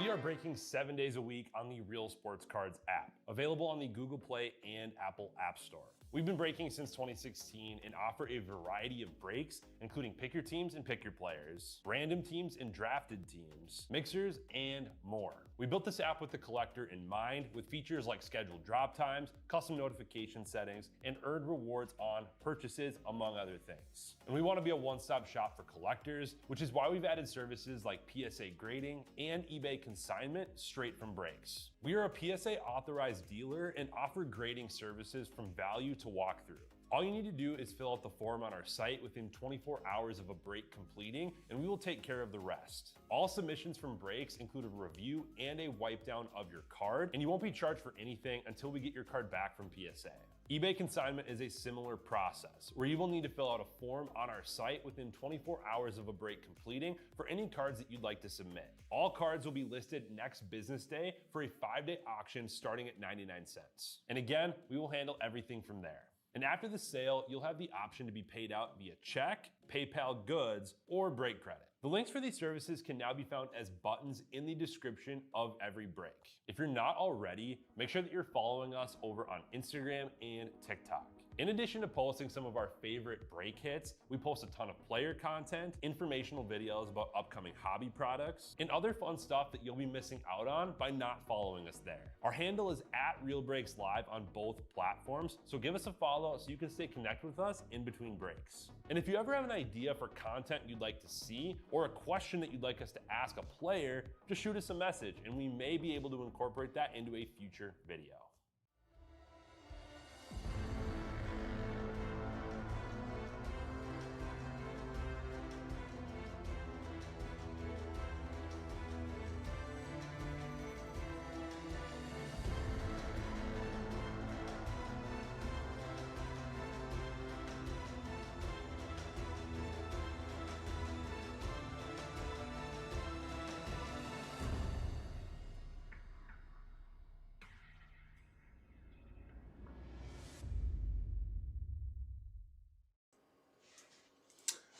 We are breaking 7 days a week on the Real Sports Cards app, available on the Google Play and Apple App Store. We've been breaking since 2016 and offer a variety of breaks, including pick your teams and pick your players, random teams and drafted teams, mixers, and more. We built this app with the collector in mind, with features like scheduled drop times, custom notification settings, and earned rewards on purchases, among other things. And we want to be a one-stop shop for collectors, which is why we've added services like PSA grading and eBay consignment straight from breaks. We are a PSA authorized dealer and offer grading services from value to walkthrough. All you need to do is fill out the form on our site within 24 hours of a break completing, and we will take care of the rest. All submissions from breaks include a review and a wipe down of your card, and you won't be charged for anything until we get your card back from PSA. eBay consignment is a similar process, where you will need to fill out a form on our site within 24 hours of a break completing for any cards that you'd like to submit. All cards will be listed next business day for a 5-day auction starting at 99 cents. And again, we will handle everything from there. And after the sale, you'll have the option to be paid out via check, PayPal goods, or break credit. The links for these services can now be found as buttons in the description of every break. If you're not already, make sure that you're following us over on Instagram and TikTok. In addition to posting some of our favorite break hits, we post a ton of player content, informational videos about upcoming hobby products, and other fun stuff that you'll be missing out on by not following us there. Our handle is @RealBreaksLive on both platforms, so give us a follow so you can stay connected with us in between breaks. And if you ever have an idea for content you'd like to see, or a question that you'd like us to ask a player, just shoot us a message and we may be able to incorporate that into a future video.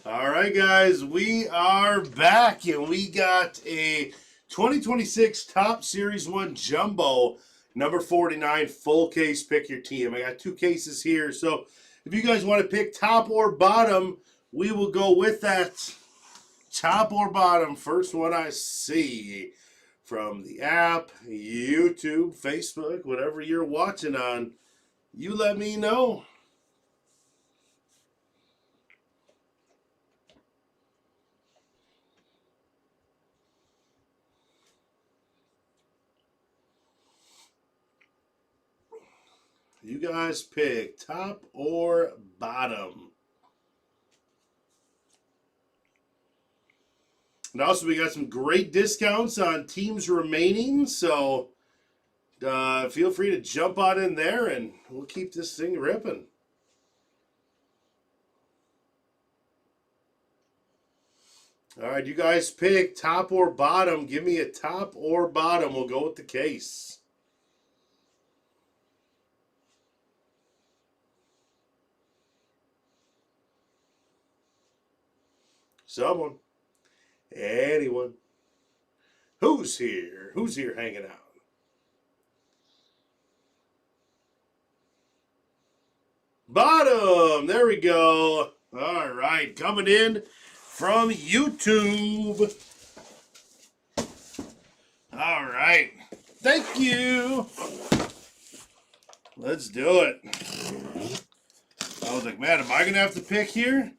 All right, guys, we are back, and we got a 2026 Top Series 1 Jumbo, number 49, full case, pick your team. I got 2 cases here, so if you guys want to pick top or bottom, we will go with that. Top or bottom, first one I see from the app, YouTube, Facebook, whatever you're watching on, you let me know. You guys pick top or bottom. And also, we got some great discounts on teams remaining, so feel free to jump on in there, and we'll keep this thing ripping. All right, you guys pick top or bottom. Give me a top or bottom. We'll go with the case. Someone. Anyone. Who's here? Who's here hanging out? Bottom. There we go. All right. Coming in from YouTube. All right. Thank you. Let's do it. I was like, man, am I going to have to pick here?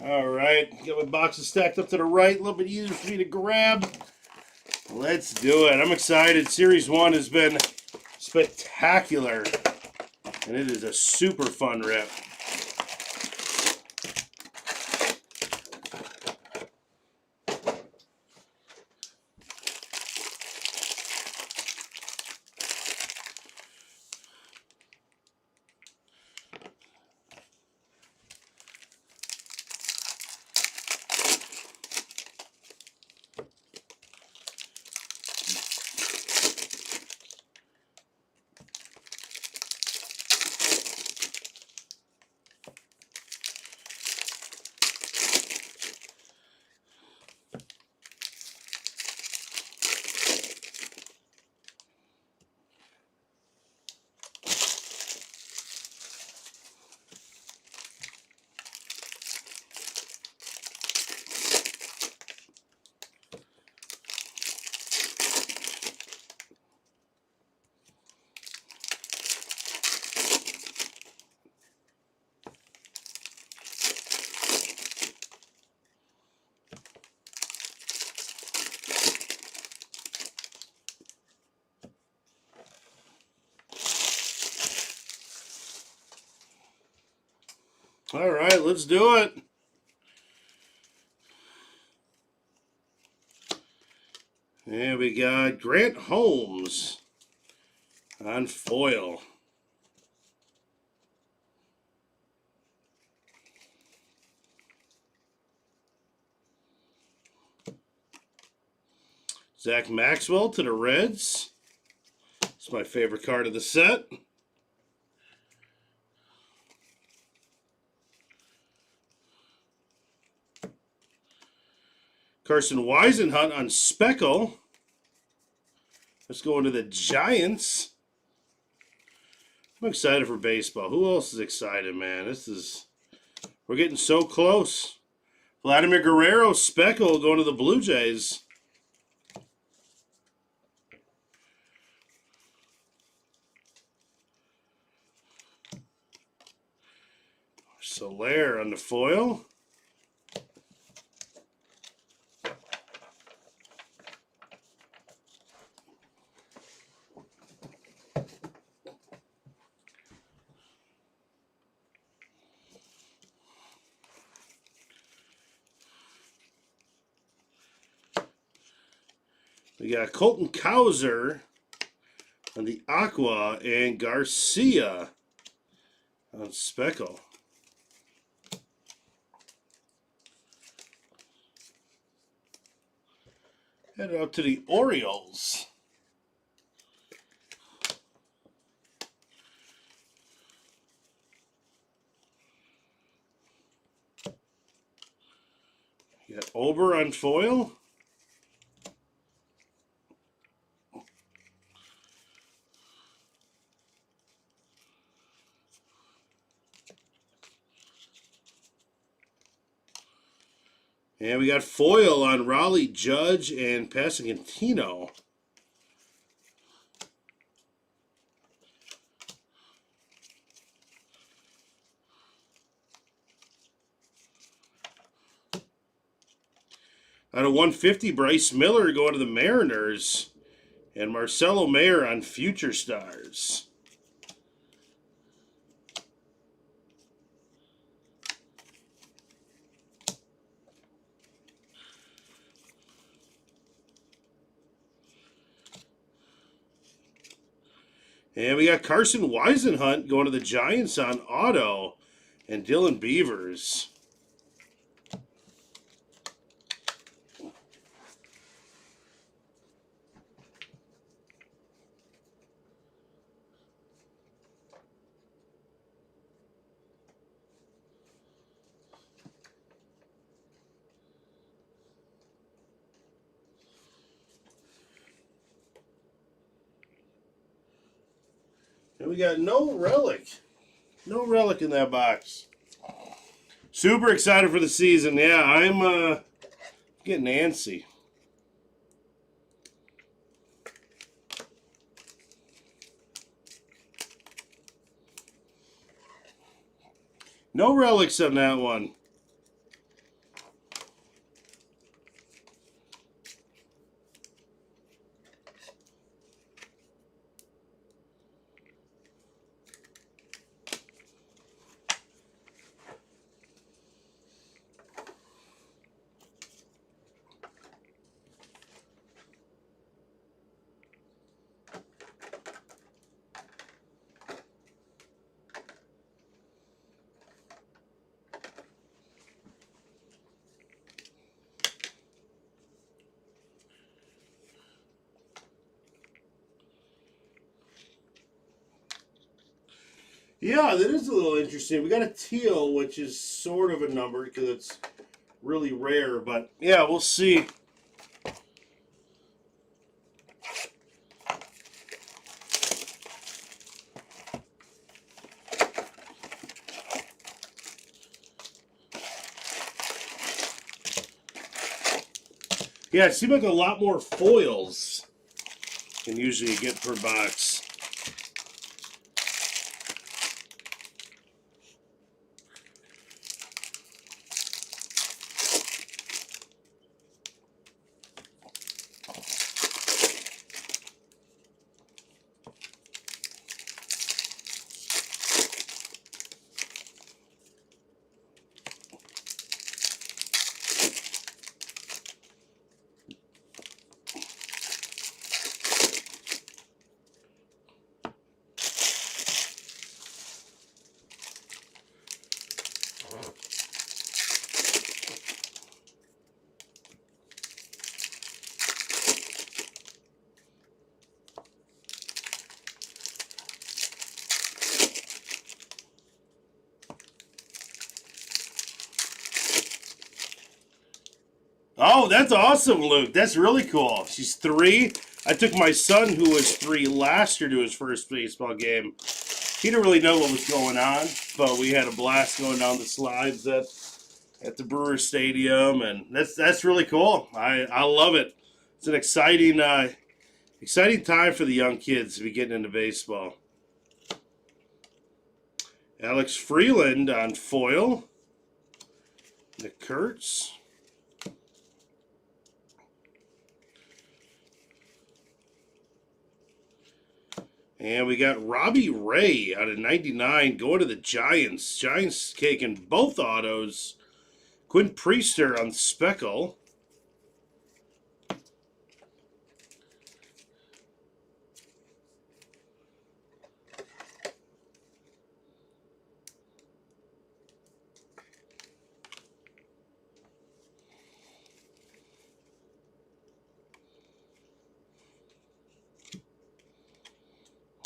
All right, got my boxes stacked up to the right, a little bit easier for me to grab. Let's do it. I'm excited. Series 1 has been spectacular, and it is a super fun rip. All right, let's do it. And we got Grant Holmes on foil. Zach Maxwell to the Reds. It's my favorite card of the set. Carson Weisenhunt on Speckle. Let's go into the Giants. I'm excited for baseball. Who else is excited, man? We're getting so close. Vladimir Guerrero, Speckle going to the Blue Jays. Soler on the foil. We got Colton Cowser on the Aqua and Garcia on Speckle. Head out to the Orioles. You got Ober on foil. And we got foil on Raleigh Judge and Pasquantino. Out of 150, Bryce Miller going to the Mariners. And Marcelo Mayer on Future Stars. And we got Carson Weisenhunt going to the Giants on auto. And Dylan Beavers. And we got no relic. No relic in that box. Super excited for the season. Yeah, I'm getting antsy. No relics on that one. Yeah, that is a little interesting. We got a teal, which is sort of a number because it's really rare. But yeah, we'll see. Yeah, it seemed like a lot more foils than usually you get per box. Oh, that's awesome, Luke. That's really cool. She's 3. I took my son, who was 3 last year, to his first baseball game. He didn't really know what was going on, but we had a blast going down the slides at the Brewer Stadium, and that's really cool. I love it. It's an exciting time for the young kids to be getting into baseball. Alex Freeland on foil. Nick Kurtz. And we got Robbie Ray out of 99 going to the Giants. Giants taking both autos. Quinn Priester on Speckle.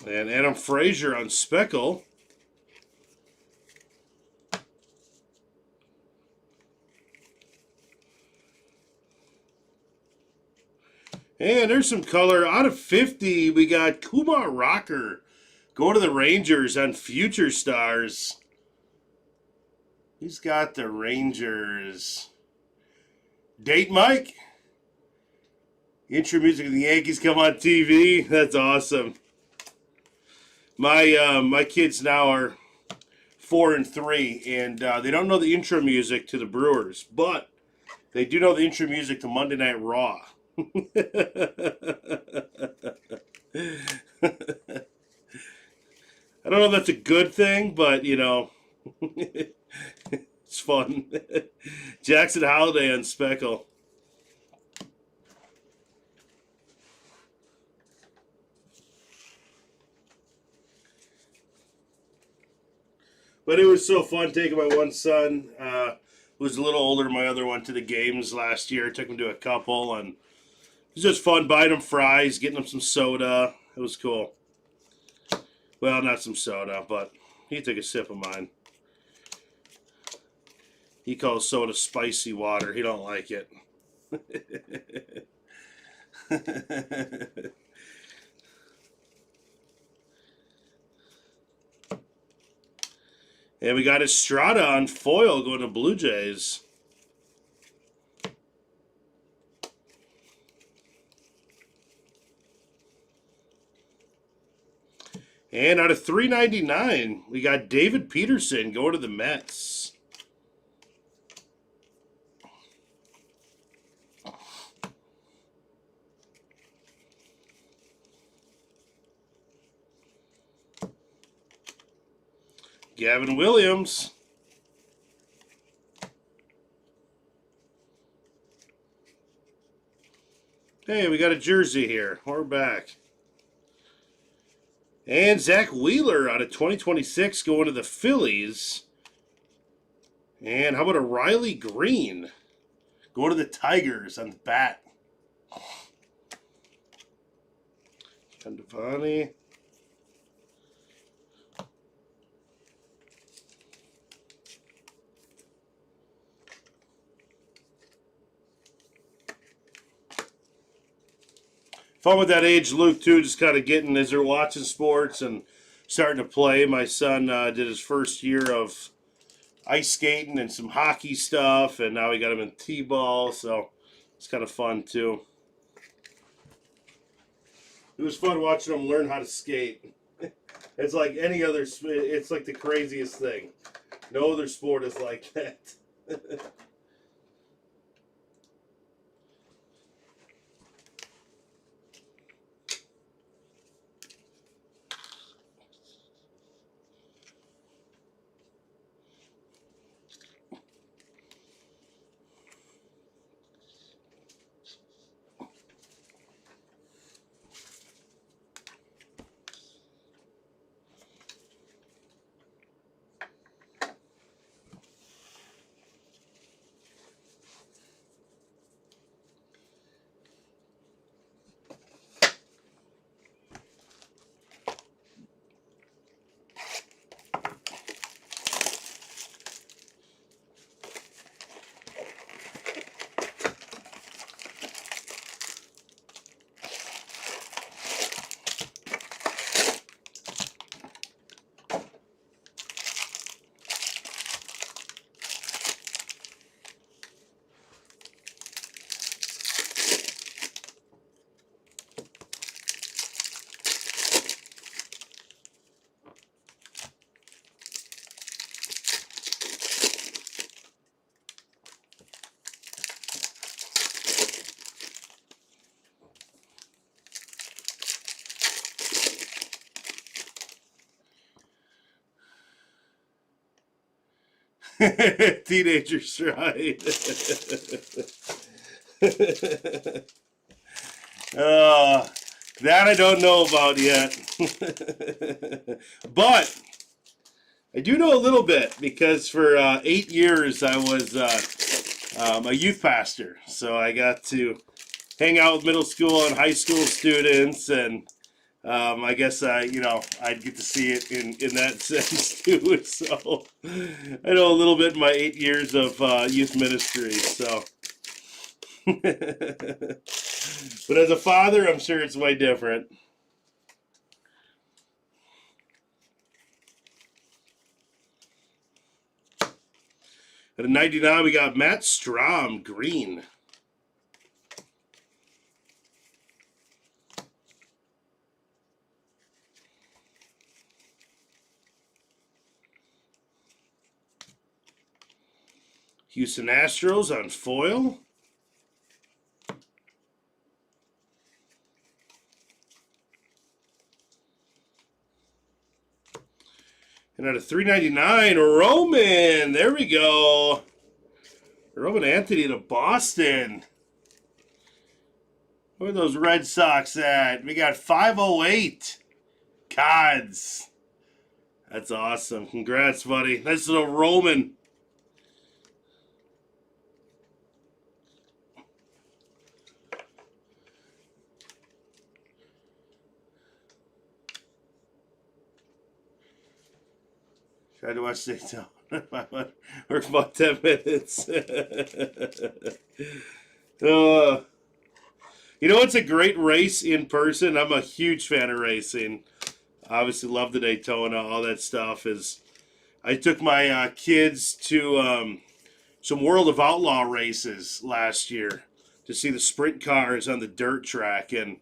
And Adam Frazier on Speckle. And there's some color. Out of 50, we got Kumar Rocker going to the Rangers on Future Stars. He's got the Rangers. Date Mike. Intro music of the Yankees come on TV. That's awesome. My kids now are 4 and 3, and they don't know the intro music to the Brewers, but they do know the intro music to Monday Night Raw. I don't know if that's a good thing, but you know, it's fun. Jackson Holiday on Speckle. But it was so fun taking my one son, who was a little older than my other one, to the games last year. Took him to a couple, and it was just fun buying him fries, getting him some soda. It was cool. Well, not some soda, but he took a sip of mine. He calls soda spicy water. He don't like it. And we got Estrada on foil going to Blue Jays. And out of 399, we got David Peterson going to the Mets. Gavin Williams. Hey, we got a jersey here. We're back. And Zach Wheeler out of 2026 going to the Phillies. And how about a Riley Green going to the Tigers on the bat? Candavani. Fun with that age, Luke, too, just kind of getting, as they're watching sports and starting to play. My son did his first year of ice skating and some hockey stuff, and now we got him in t-ball, so it's kind of fun, too. It was fun watching him learn how to skate. It's like any other, it's like the craziest thing. No other sport is like that. Teenagers, right? That I don't know about yet. But I do know a little bit because for 8 years I was a youth pastor. So I got to hang out with middle school and high school students, and I guess I'd get to see it in that sense too. So I know a little bit in my 8 years of youth ministry. So, but as a father, I'm sure it's way different. At a 99, we got Matt Strom, green. Houston Astros on foil. And at a 399, Roman. There we go. Roman Anthony to Boston. Where are those Red Sox at? We got 508. Cods. That's awesome. Congrats, buddy. Nice little Roman. Tried to watch Daytona. We're about 10 minutes. It's a great race in person. I'm a huge fan of racing. Obviously, love the Daytona. All that stuff is. I took my kids to some World of Outlaw races last year to see the sprint cars on the dirt track, and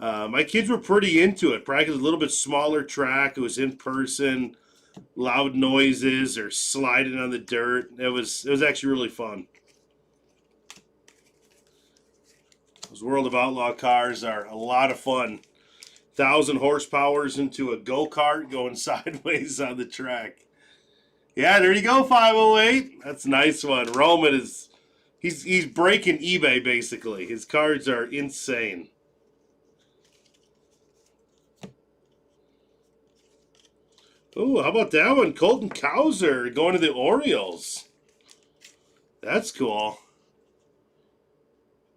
my kids were pretty into it. Probably 'cause it was a little bit smaller track. It was in person. Loud noises or sliding on the dirt. It was actually really fun. Those World of Outlaw cars are a lot of fun. 1,000 horsepowers into a go-kart going sideways on the track. Yeah, there you go, 508. That's a nice one. Roman he's breaking eBay basically. His cards are insane. Oh, how about that one? Colton Cowser going to the Orioles. That's cool.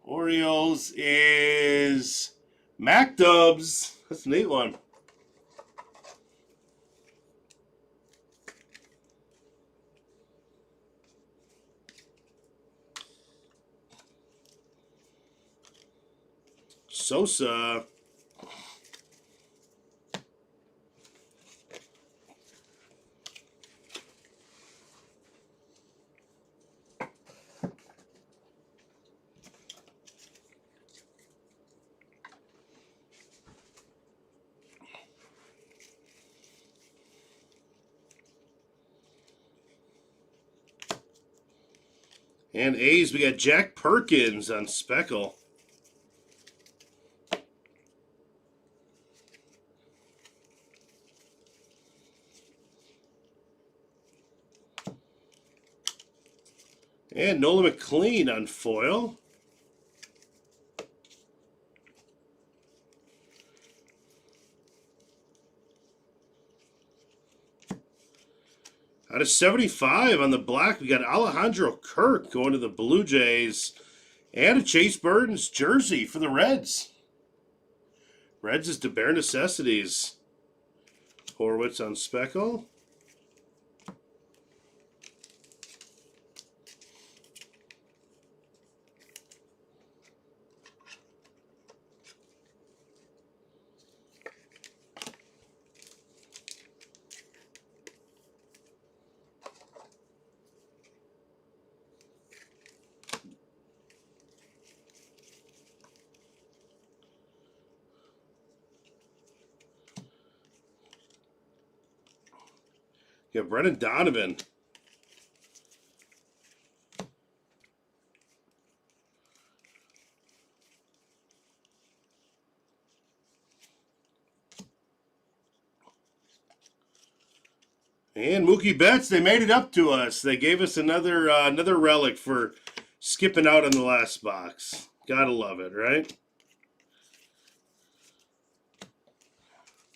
Orioles is Mac Dubs. That's a neat one. Sosa. And A's, we got Jack Perkins on Speckle. And Nolan McLean on foil. Out of 75 on the black, we got Alejandro Kirk going to the Blue Jays. And a Chase Burton's jersey for the Reds. Reds is to bare necessities. Horwitz on Speckle. Yeah, Brendan Donovan. And Mookie Betts, they made it up to us. They gave us another another relic for skipping out on the last box. Gotta love it, right?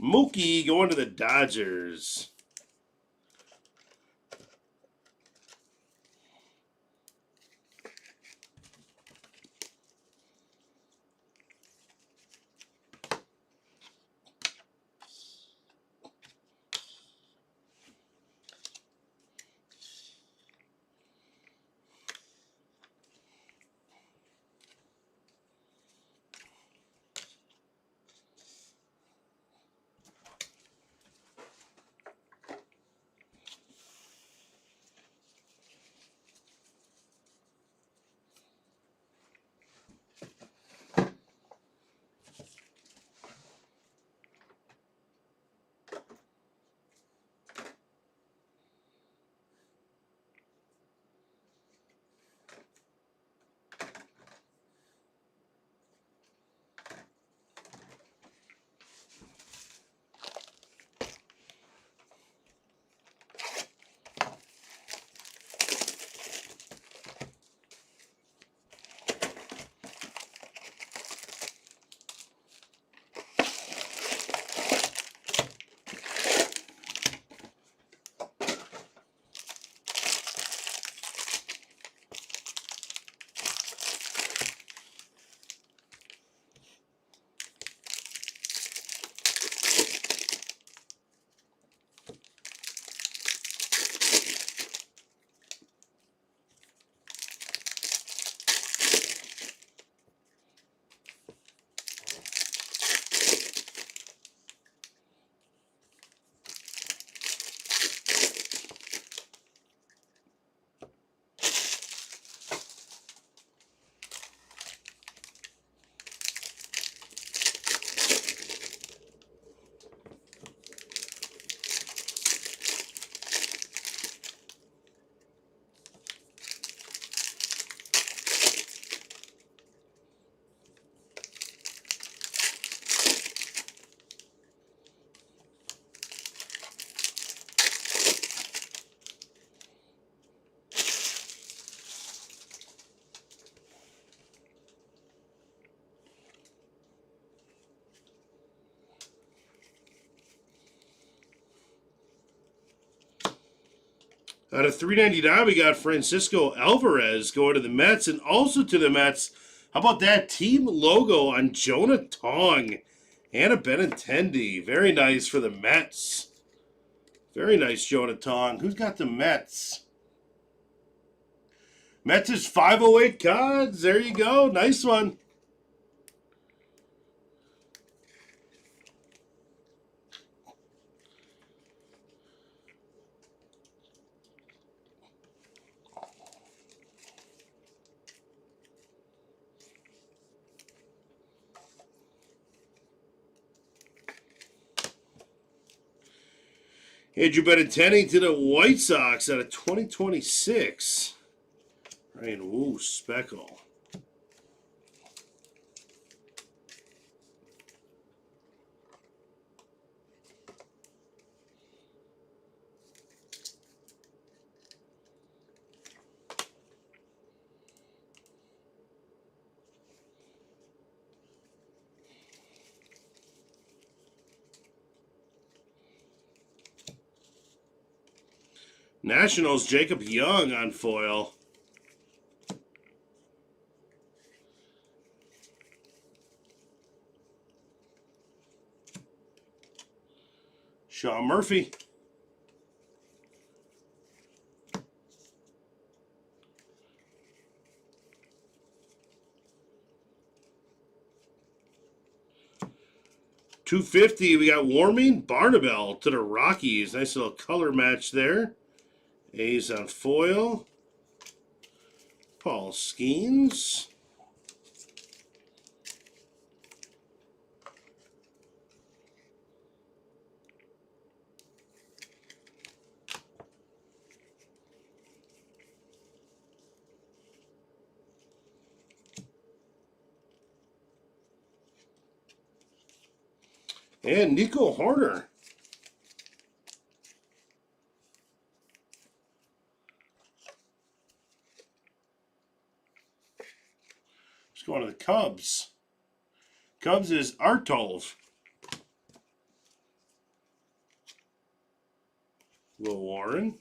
Mookie going to the Dodgers. Out of 399, we got Francisco Alvarez going to the Mets, and also to the Mets. How about that team logo on Jonah Tong and a Benintendi? Very nice for the Mets. Very nice, Jonah Tong. Who's got the Mets? Mets is 508 cards. There you go. Nice one. Andrew Benintendi to the White Sox out of 2026. Ryan Wu Speckle. Nationals, Jacob Young on foil. Sean Murphy. $250, we got Warming Barnabel to the Rockies. Nice little color match there. A's on foil. Paul Skeens. And Nico Horner. Let's go on to the Cubs. Cubs is Artolf. Will Warren.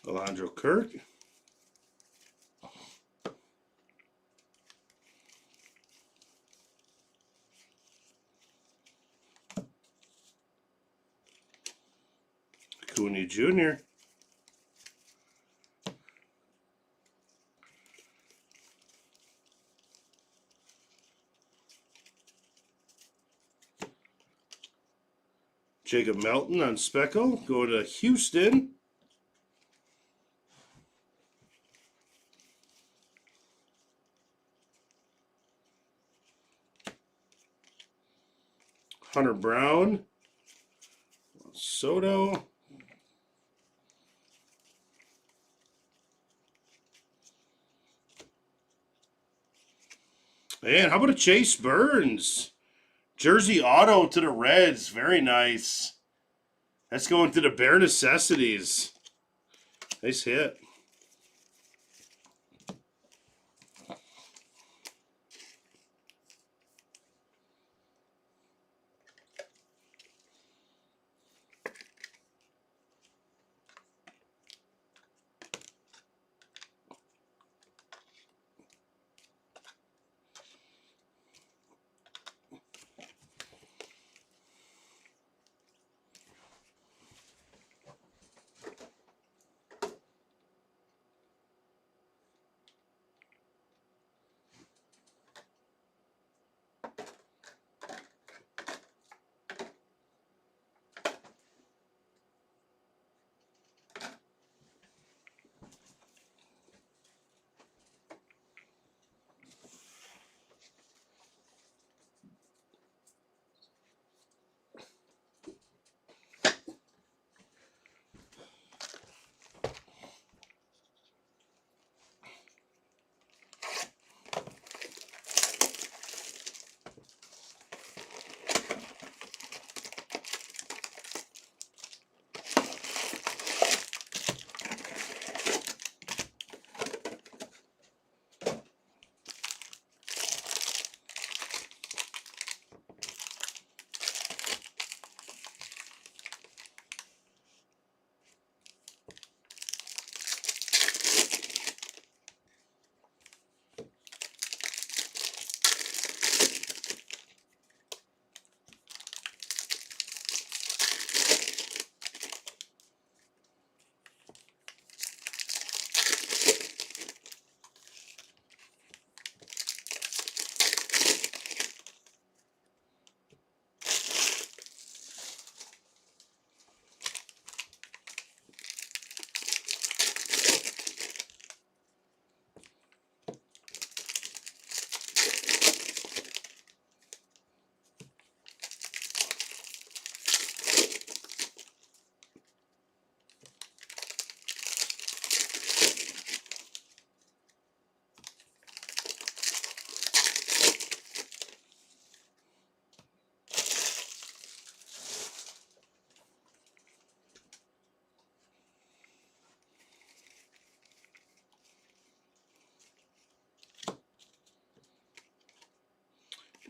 Alondra Kirk. Acuna Jr. Jacob Melton on Speckle. Go to Houston. Hunter Brown. Soto. And how about a Chase Burns? Jersey auto to the Reds. Very nice. That's going to the Bare Necessities. Nice hit.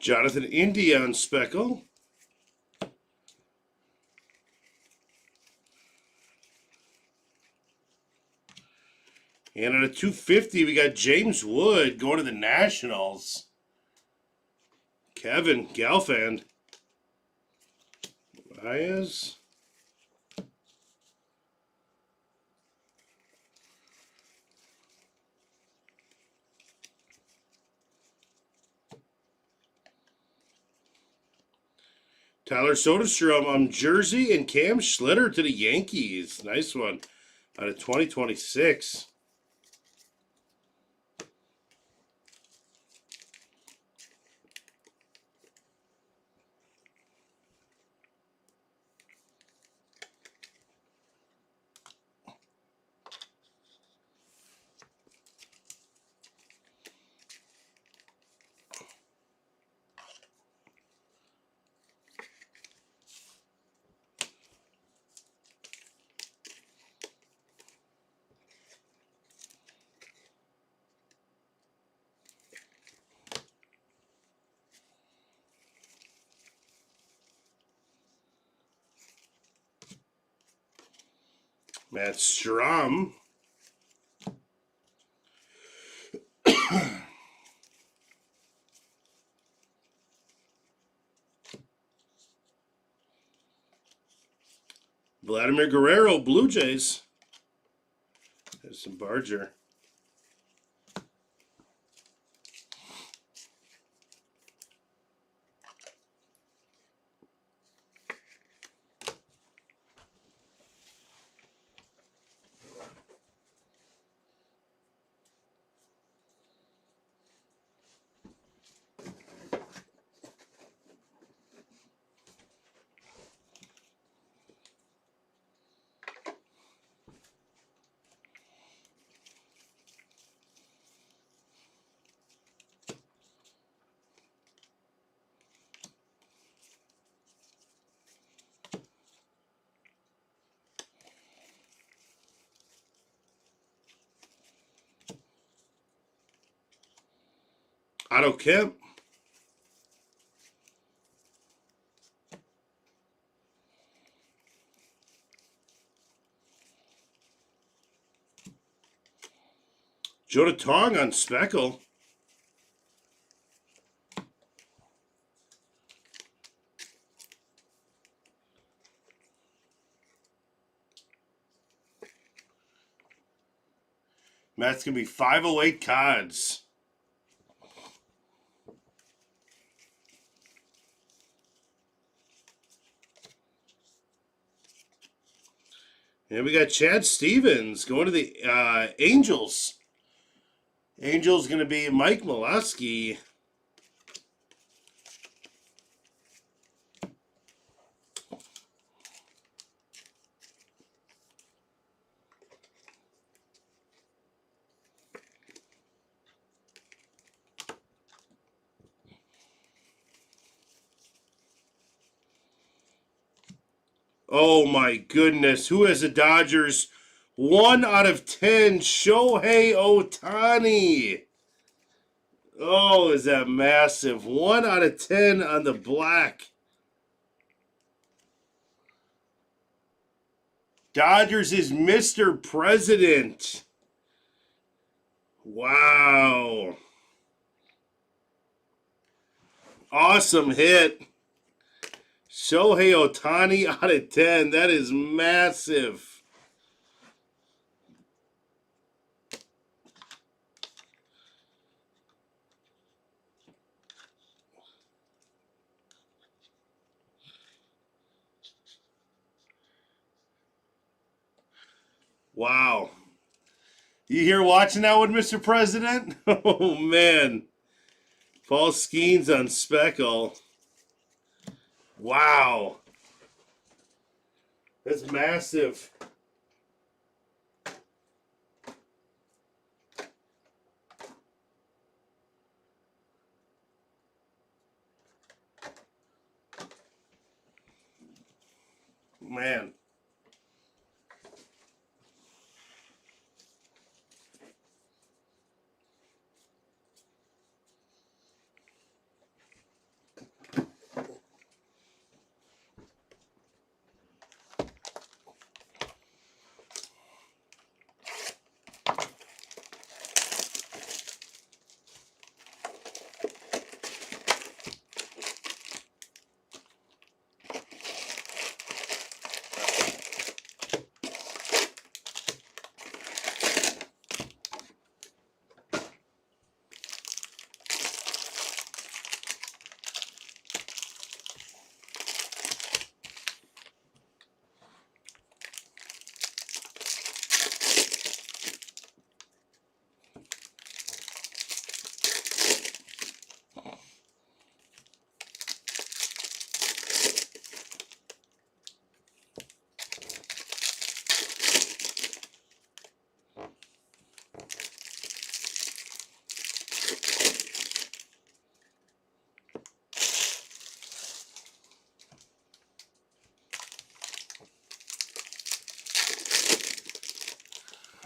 Jonathan India on Speckle. And at a 250, we got James Wood going to the Nationals. Kevin Galfand. Baez. Tyler Soderstrom on Jersey and Cam Schlitter to the Yankees. Nice one. Out of 2026. Matt Strom. Vladimir Guerrero, Blue Jays. There's some Barger. Otto Kemp. Joe Tong on Speckle. That's going to be 508 cards. And we got Chad Stevens going to the Angels. Angels going to be Mike Molesky. Oh my goodness. Who has the Dodgers? 1 out of 10. Shohei Ohtani. Oh, is that massive? 1 out of 10 on the black. Dodgers is Mr. President. Wow. Awesome hit. Shohei Ohtani out of 10. That is massive. Wow. You here watching that one, Mr. President? Oh, man. Paul Skeens on Speckle. Wow. That's massive. Man.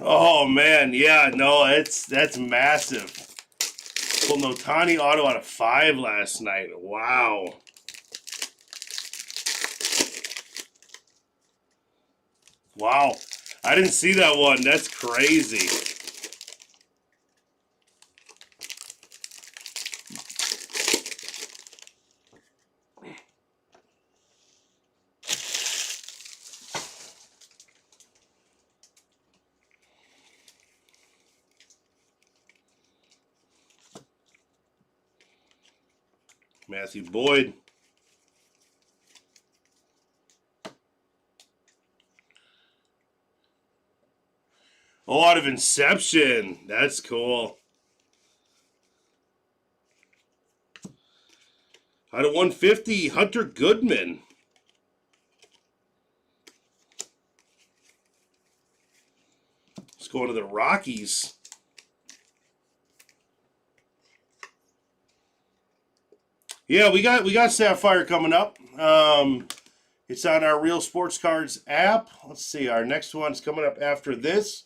Oh man, yeah, no, that's massive. Pulled an Ohtani auto out of 5 last night. Wow. Wow. I didn't see that one. That's crazy. Matthew Boyd. Oh, out of Inception. That's cool. Out of 150, Hunter Goodman. Let's go to the Rockies. Yeah, we got Sapphire coming up. It's on our Real Sports Cards app. Let's see, our next one's coming up after this.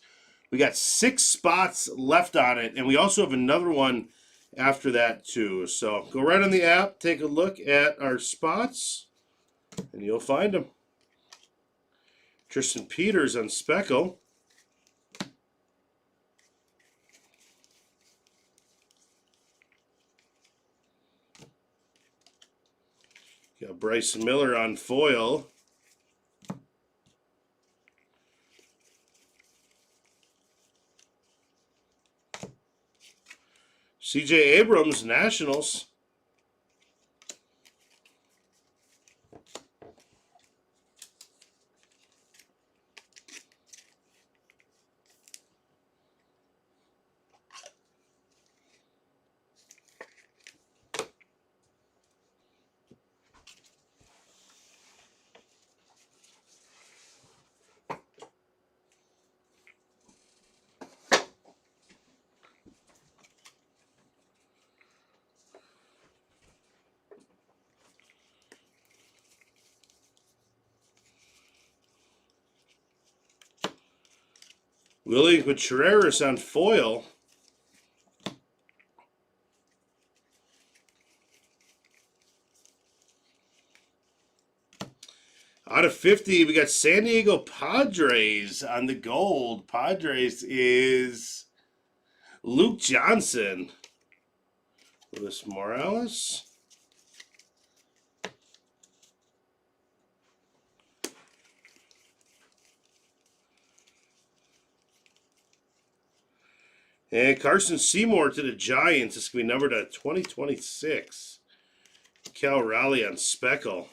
We got 6 spots left on it, and we also have another one after that too. So go right on the app, take a look at our spots, and you'll find them. Tristan Peters on Speckle. Got Bryce Miller on foil. C.J. Abrams, Nationals. Willie Contreras on foil. Out of 50, we got San Diego Padres on the gold. Padres is Luke Johnson. Luis Morales. And Carson Seymour to the Giants. It's going to be numbered at 2026. Cal Raleigh on Speckle.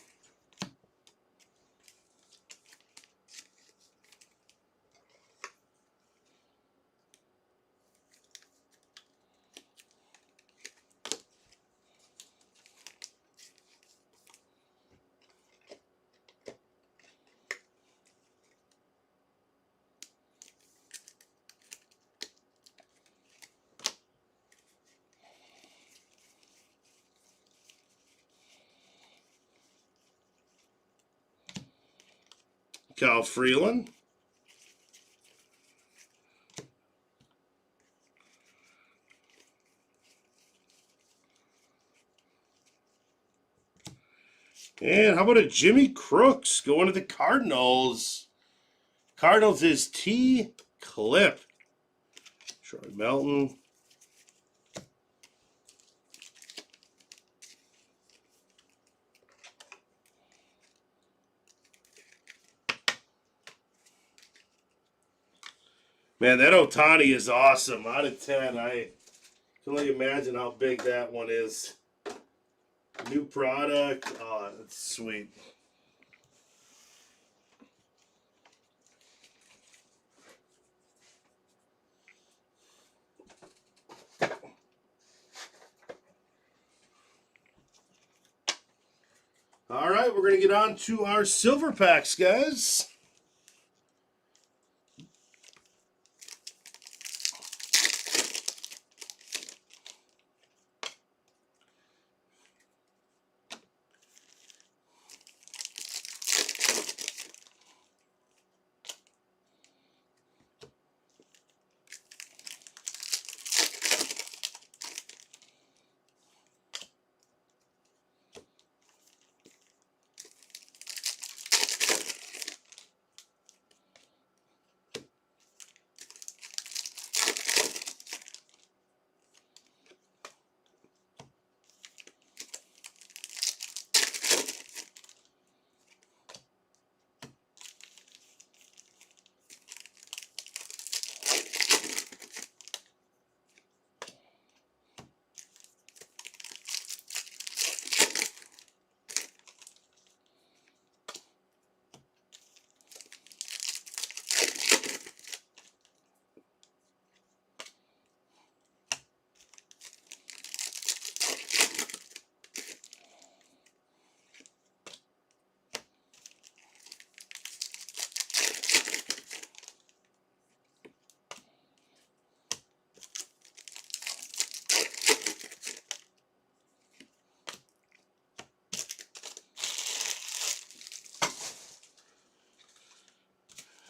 Kyle Freeland. And how about a Jimmy Crooks going to the Cardinals? Cardinals is T. Clip. Troy Melton. Man, that Ohtani is awesome. Out of 10, I can only imagine how big that one is. New product. Oh, that's sweet. All right, we're going to get on to our silver packs, guys.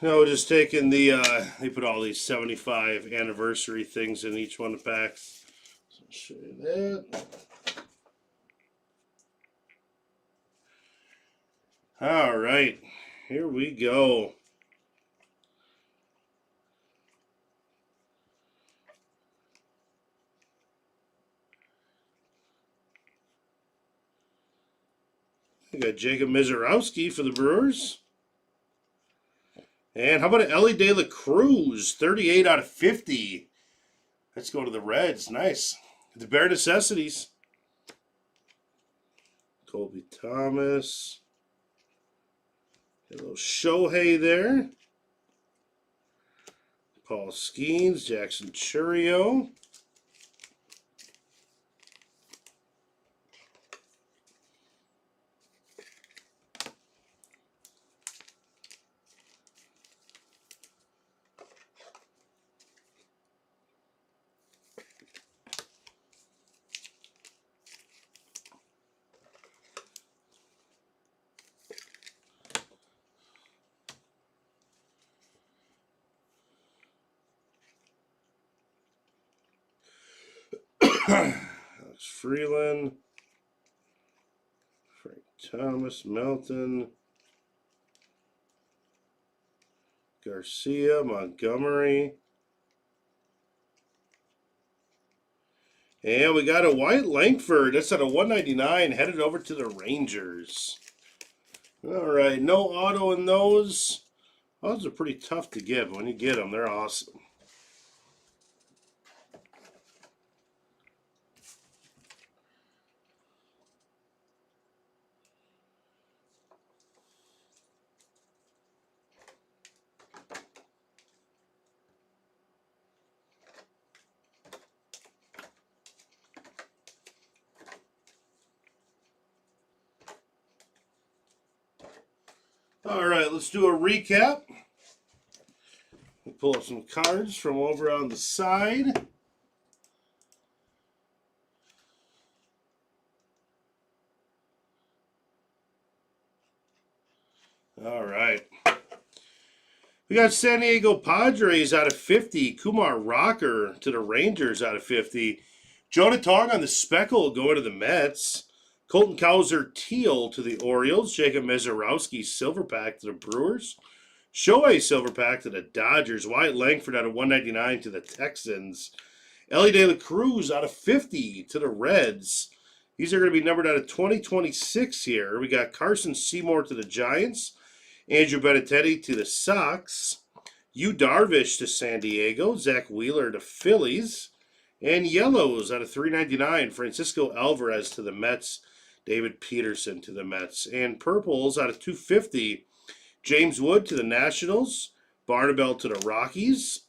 No, just taking the, they put all these 75 anniversary things in each one of the packs. So I'll show you that. All right, here we go. We got Jacob Mizorowski for the Brewers. And how about an Elly De La Cruz, 38 out of 50. Let's go to the Reds. Nice. The Bare Necessities. Colby Thomas. A little Shohei there. Paul Skeens, Jackson Churio. Alex Freeland. Frank Thomas, Melton. Garcia, Montgomery. And we got a Wyatt Langford. That's at a 199, headed over to the Rangers. All right, no auto in those. Those are pretty tough to get, but when you get them, they're awesome. All right, let's do a recap. We'll pull up some cards from over on the side. All right. We got San Diego Padres out of 50. Kumar Rocker to the Rangers out of 50. Jonah Tong on the Speckle going to the Mets. Colton Cowser Teal to the Orioles. Jacob Mizorowski Silver Pack to the Brewers. Shohei Silver Pack to the Dodgers. Wyatt Langford out of 199 to the Texans. Elly De La Cruz out of 50 to the Reds. These are going to be numbered out of 2026 here. We got Carson Seymour to the Giants. Andrew Benintendi to the Sox. Yu Darvish to San Diego. Zach Wheeler to Phillies. And yellows out of 399. Francisco Alvarez to the Mets. David Peterson to the Mets. And purples out of 250. James Wood to the Nationals. Barnabel to the Rockies.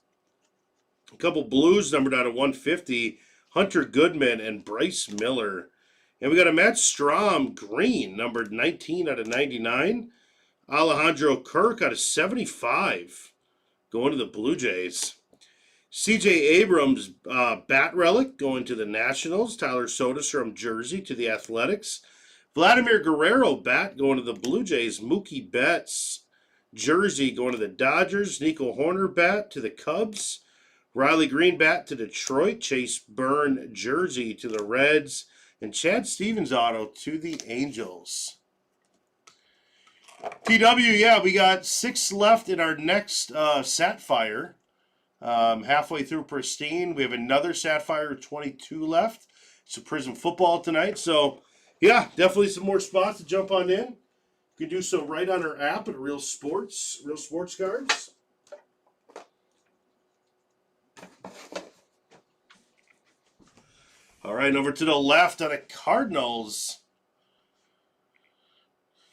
A couple blues numbered out of 150. Hunter Goodman and Bryce Miller. And we got a Matt Strahm green, numbered 19 out of 99. Alejandro Kirk out of 75. Going to the Blue Jays. CJ Abrams bat relic going to the Nationals. Tyler Soderstrom jersey to the Athletics. Vladimir Guerrero bat going to the Blue Jays. Mookie Betts jersey going to the Dodgers. Nico Horner bat to the Cubs. Riley Green bat to Detroit. Chase Byrne jersey to the Reds. And Chad Stevens auto to the Angels. TW, yeah, we got 6 left in our next Sapphire. Halfway through Pristine. We have another Sapphire 22 left. It's a Prism football tonight. So, yeah, definitely some more spots to jump on in. You can do so right on our app at Real Sports Cards. All right, over to the left on the Cardinals.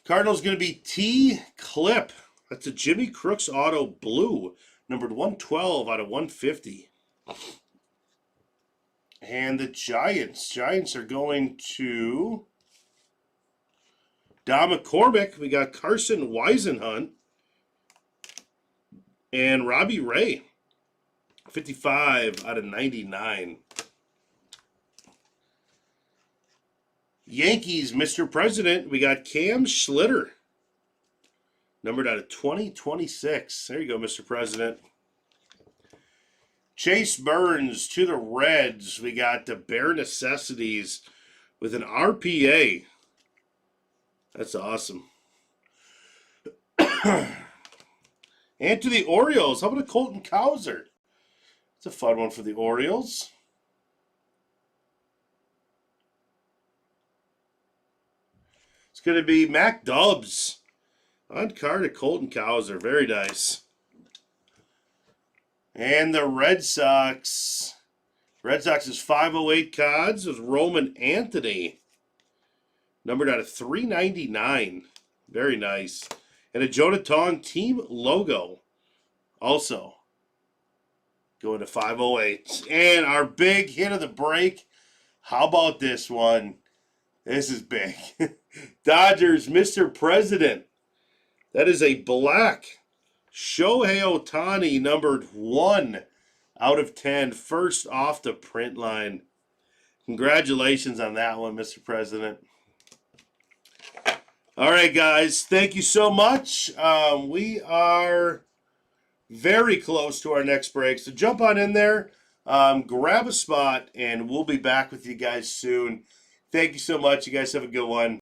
Cardinals going to be T. Clip. That's a Jimmy Crooks auto blue, numbered 112 out of 150. And the Giants are going to Don McCormick. We got Carson Weisenhunt and Robbie Ray, 55 out of 99. Yankees, Mr. President, we got Cam Schlitter. numbered out of 2026. There you go, Mr. President. Chase Burns to the Reds. We got the Bare Necessities with an RPA. That's awesome. And to the Orioles. How about a Colton Cowser? It's a fun one for the Orioles. It's going to be Mac Dubs. On card of Colton Cowser. Very nice. And the Red Sox. Red Sox is 508 cards with Roman Anthony. Numbered out of 399. Very nice. And a Jonah Tong team logo. Also going to 508. And our big hit of the break. How about this one? This is big. Dodgers, Mr. President. That is a black Shohei Ohtani, numbered 1 out of 10. First off the print line. Congratulations on that one, Mr. President. All right, guys. Thank you so much. We are very close to our next break. So jump on in there, grab a spot, and we'll be back with you guys soon. Thank you so much. You guys have a good one.